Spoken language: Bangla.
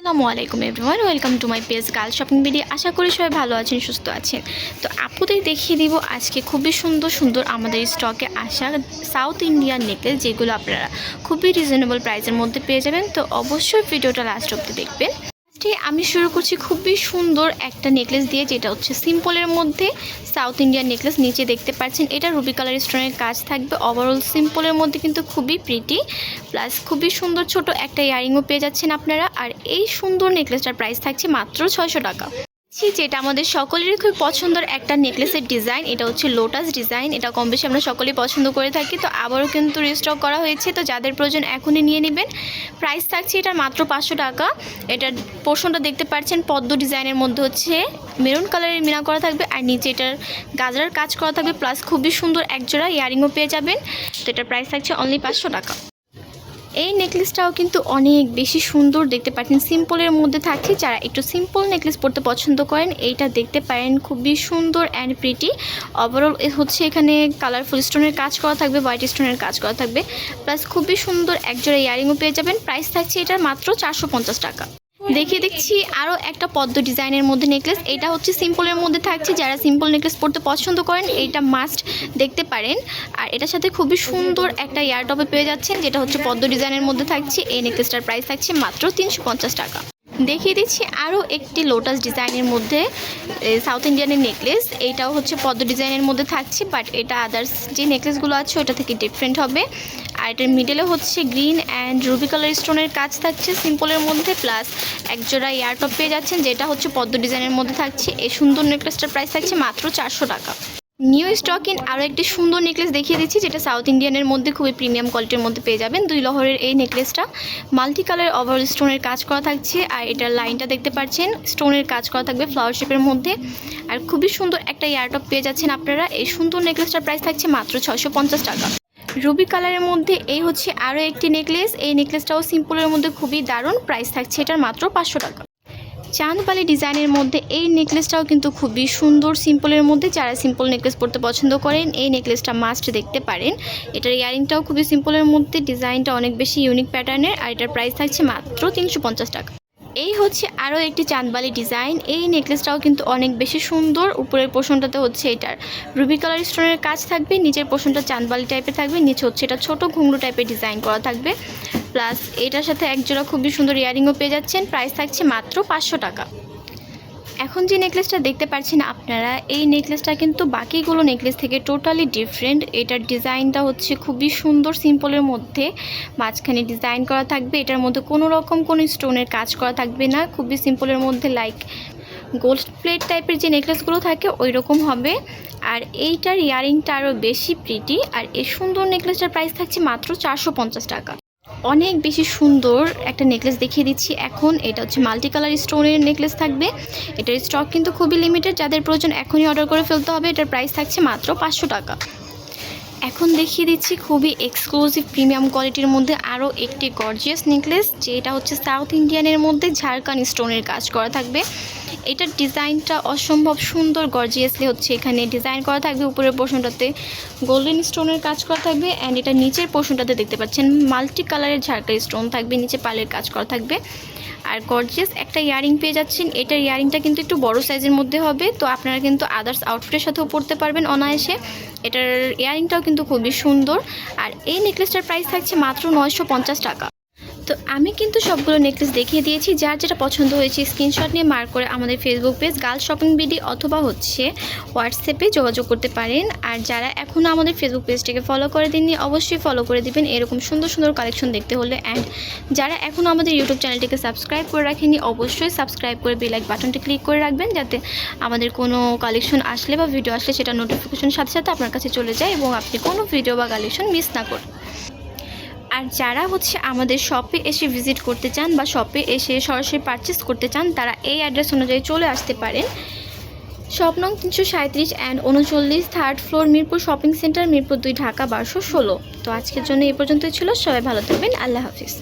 আসসালামু আলাইকুম everyone, welcome to my page girl shopping video. আশা করি সবাই ভালো আছেন, সুস্থ আছেন। তো আপুদের দেখিয়ে দিব আজকে খুবই সুন্দর সুন্দর আমাদের স্টকে আসা সাউথ ইন্ডিয়ান নেকলেস, যেগুলো আপনারা খুবই রিজনেবল প্রাইসের মধ্যে পেয়ে যাবেন। তো অবশ্যই ভিডিওটা লাস্ট অবধি দেখবেন। আমি শুরু করছি খুবই সুন্দর একটা নেকলেস দিয়ে, যেটা হচ্ছে সিম্পলের মধ্যে সাউথ ইন্ডিয়ান নেকলেস। নিচে দেখতে পাচ্ছেন এটা রুবি কালার স্টোনের কাজ থাকবে। ওভারঅল সিম্পলের মধ্যে কিন্তু খুবই প্রিটি, প্লাস খুবই সুন্দর ছোট একটা ইয়ারিংও পেয়ে যাচ্ছেন আপনারা। আর এই সুন্দর নেকলেসটার প্রাইস থাকছে মাত্র 600 টাকা। যেটা আমাদের সকলেরই খুব পছন্দের একটা নেকলেসের ডিজাইন, এটা হচ্ছে লোটাস ডিজাইন। এটা কম বেশি আমরা সকলেই পছন্দ করে থাকি। তো আবারও কিন্তু রিস্টক করা হয়েছে, তো যাদের প্রয়োজন এখনই নিয়ে নেবেন। প্রাইস থাকছে এটার মাত্র 500 টাকা। এটার পোর্শনটা দেখতে পাচ্ছেন পদ্ম ডিজাইনের মধ্যে হচ্ছে মেরুন কালারের মিনা করা থাকবে, আর নিচে এটার গাজরার কাজ করা থাকবে, প্লাস খুবই সুন্দর একজোড়া ইয়ারিংও পেয়ে যাবেন। তো এটার প্রাইস থাকছে অনলি 500 টাকা। এই নেকলেসটাও কিন্তু অনেক বেশি সুন্দর দেখতে পাচ্ছেন, সিম্পলের মধ্যে থাকছে। যারা একটু সিম্পল নেকলেস পরতে পছন্দ করেন এইটা দেখতে পারেন, খুবই সুন্দর অ্যান্ড প্রিটি। ওভারঅল হচ্ছে এখানে কালারফুল স্টোনের কাজ করা থাকবে, হোয়াইট স্টোনের কাজ করা থাকবে, প্লাস খুবই সুন্দর একজোড়া ইয়ারিংও পেয়ে যাবেন। প্রাইস থাকছে এটার মাত্র 450 টাকা। দেখিয়ে দেখছি আরও একটা পদ্ম ডিজাইনের মধ্যে নেকলেস। এটা হচ্ছে সিম্পলের মধ্যে থাকছে। যারা সিম্পল নেকলেস পরতে পছন্দ করেন এইটা মাস্ট দেখতে পারেন। আর এটার সাথে খুবই সুন্দর একটা ইয়ার টপে পেয়ে যাচ্ছেন, যেটা হচ্ছে পদ্ম ডিজাইনের মধ্যে থাকছে। এই নেকলেসটার প্রাইস থাকছে মাত্র 350 টাকা। দেখিয়ে দিচ্ছি আরও একটি লোটাস ডিজাইনের মধ্যে সাউথ ইন্ডিয়ানের নেকলেস। এইটাও হচ্ছে পদ্ম ডিজাইনের মধ্যে থাকছে, বাট এটা আদার্স যে নেকলেসগুলো আছে ওটা থেকে ডিফারেন্ট হবে। আর এটার মিডলে হচ্ছে গ্রিন অ্যান্ড রুবি কালার স্টোনের কাজ থাকছে সিম্পলের মধ্যে, প্লাস একজোড়া ইয়ারটপ পেয়ে যাচ্ছেন, যেটা হচ্ছে পদ্ম ডিজাইনের মধ্যে থাকছে। এই সুন্দর নেকলেসটার প্রাইস থাকছে মাত্র 400 টাকা। নিউ স্টক ইন আরও একটি সুন্দর নেকলেস দেখিয়ে দিচ্ছি, যেটা সাউথ ইন্ডিয়ানের মধ্যে খুবই প্রিমিয়াম কোয়ালিটির মধ্যে পেয়ে যাবেন। 2 লহরের এই নেকলেসটা মাল্টি কালার ওভার স্টোনের কাজ করা থাকছে। আর এটার লাইনটা দেখতে পাচ্ছেন স্টোনের কাজ করা থাকবে ফ্লাওয়ার শেপের মধ্যে। আর খুবই সুন্দর একটা ইয়ারটপ পেয়ে যাচ্ছেন আপনারা। এই সুন্দর নেকলেসটার প্রাইস থাকছে মাত্র 650 টাকা। রুবি কালারের মধ্যে এই হচ্ছে আরও একটি নেকলেস। এই নেকলেসটাও সিম্পলের মধ্যে খুবই দারুণ। প্রাইস থাকছে এটার মাত্র 500 টাকা। চাঁদবালি ডিজাইনের মধ্যে এই নেকলেসটাও কিন্তু খুবই সুন্দর সিম্পলের মধ্যে। যারা সিম্পল নেকলেস পরতে পছন্দ করেন এই নেকলেসটা মাস্ট দেখতে পারেন। এটার ইয়ারিংটাও খুবই সিম্পলের মধ্যে, ডিজাইনটা অনেক বেশি ইউনিক প্যাটার্নের। আর এটার প্রাইস থাকছে মাত্র 350 টাকা। এই হচ্ছে আরও একটি চাঁদবালি ডিজাইন। এই নেকলেসটাও কিন্তু অনেক বেশি সুন্দর। উপরের পোর্শনটাতে হচ্ছে এটার রুবি কালার স্টোনের কাজ থাকবে, নিচের পোর্শনটা চাঁদবালি টাইপের থাকবে, নিচে হচ্ছে এটা ছোট ঘুংরু টাইপের ডিজাইন করা থাকবে, প্লাস এটার সাথে একজোড়া খুবই সুন্দর ইয়ারিংও পেয়ে যাচ্ছেন। প্রাইস থাকছে মাত্র 500 টাকা। এখন যে নেকলেসটা দেখতে পাচ্ছেন আপনারা, এই নেকলেসটা কিন্তু বাকিগুলো নেকলেস থেকে টোটালি ডিফারেন্ট। এটার ডিজাইনটা হচ্ছে খুবই সুন্দর সিম্পলের মধ্যে, মাঝখানে ডিজাইন করা থাকবে। এটার মধ্যে কোনো রকম কোনো স্টোনের কাজ করা থাকবে না, খুবই সিম্পলের মধ্যে লাইক গোল্ড প্লেট টাইপের যে নেকলেসগুলো থাকে ওই রকম হবে। আর এইটার ইয়ারিংটা আরও বেশি প্রিটি। আর এই সুন্দর নেকলেসটার প্রাইস থাকছে মাত্র 450 টাকা। অনেক বেশি সুন্দর একটা নেকলেস দেখিয়ে দিচ্ছি এখন। এটা হচ্ছে মাল্টি কালার স্টোনের নেকলেস থাকবে। এটার স্টক কিন্তু খুবই লিমিটেড, যাদের প্রয়োজন এখনই অর্ডার করে ফেলতে হবে। এটার প্রাইস থাকছে মাত্র 500 টাকা। এখন দেখিয়ে দিচ্ছি খুবই এক্সক্লুসিভ প্রিমিয়াম কোয়ালিটির মধ্যে আরও একটি গর্জিয়াস নেকলেস, যেটা হচ্ছে সাউথ ইন্ডিয়ানের মধ্যে ঝাড়খান্ড স্টোনের কাজ করা থাকবে। এটার ডিজাইনটা অসম্ভব সুন্দর, গর্জিয়াসলি হচ্ছে এখানে ডিজাইন করা থাকবে। উপরের পোর্শনটাতে গোল্ডেন স্টোনের কাজ করা থাকবে, অ্যান্ড এটা নিচের পোর্শনটাতে দেখতে পাচ্ছেন মাল্টি কালারের ঝাড়খান্ড স্টোন থাকবে, নিচে পালের কাজ করা থাকবে। আর গর্জিয়াস একটা ইয়ারিং পেয়ে যাচ্ছেন। এটার ইয়ারিংটা কিন্তু একটু বড় সাইজের মধ্যে হবে, তো আপনারা কিন্তু আদার্স আউটফিটের সাথেও পরতে পারবেন অনায়াসে। এটার ইয়ারিংটাও কিন্তু খুবই সুন্দর। আর এই নেকলেসটার প্রাইস থাকছে মাত্র 950 টাকা। তো আমি কিন্তু সবগুলো নেকলেস দেখিয়ে দিয়েছি। যার যেটা পছন্দ হয়েছে স্ক্রিনশট নিয়ে মার্ক করে আমাদের ফেসবুক পেজ গার্ল শপিং ভিডি অথবা হচ্ছে হোয়াটসঅ্যাপে যোগাযোগ করতে পারেন। আর যারা এখনও আমাদের ফেসবুক পেজটাকে ফলো করে দিননি অবশ্যই ফলো করে দিবেন এরকম সুন্দর সুন্দর কালেকশন দেখতে হলে। অ্যান্ড যারা এখনও আমাদের ইউটিউব চ্যানেলটিকে সাবস্ক্রাইব করে রাখেনি অবশ্যই সাবস্ক্রাইব করে বেল আইকন বাটনটি ক্লিক করে রাখবেন, যাতে আমাদের কোনো কালেকশন আসলে বা ভিডিও আসলে সেটা নোটিফিকেশন সাথে সাথে আপনার কাছে চলে যায় এবং আপনি কোনো ভিডিও বা কালেকশন মিস না করেন। আর যারা হচ্ছে আমাদের শপে এসে ভিজিট করতে চান বা শপে এসে সরাসরি পারচেস করতে চান, তারা এই অ্যাড্রেস অনুযায়ী চলে আসতে পারেন। শপ নং 337 and 39, 3rd floor, Mirpur shopping centre, Mirpur 2, Dhaka 1216। তো আজকের জন্য এই পর্যন্তই ছিল। সবাই ভালো থাকবেন। আল্লাহ হাফিজ।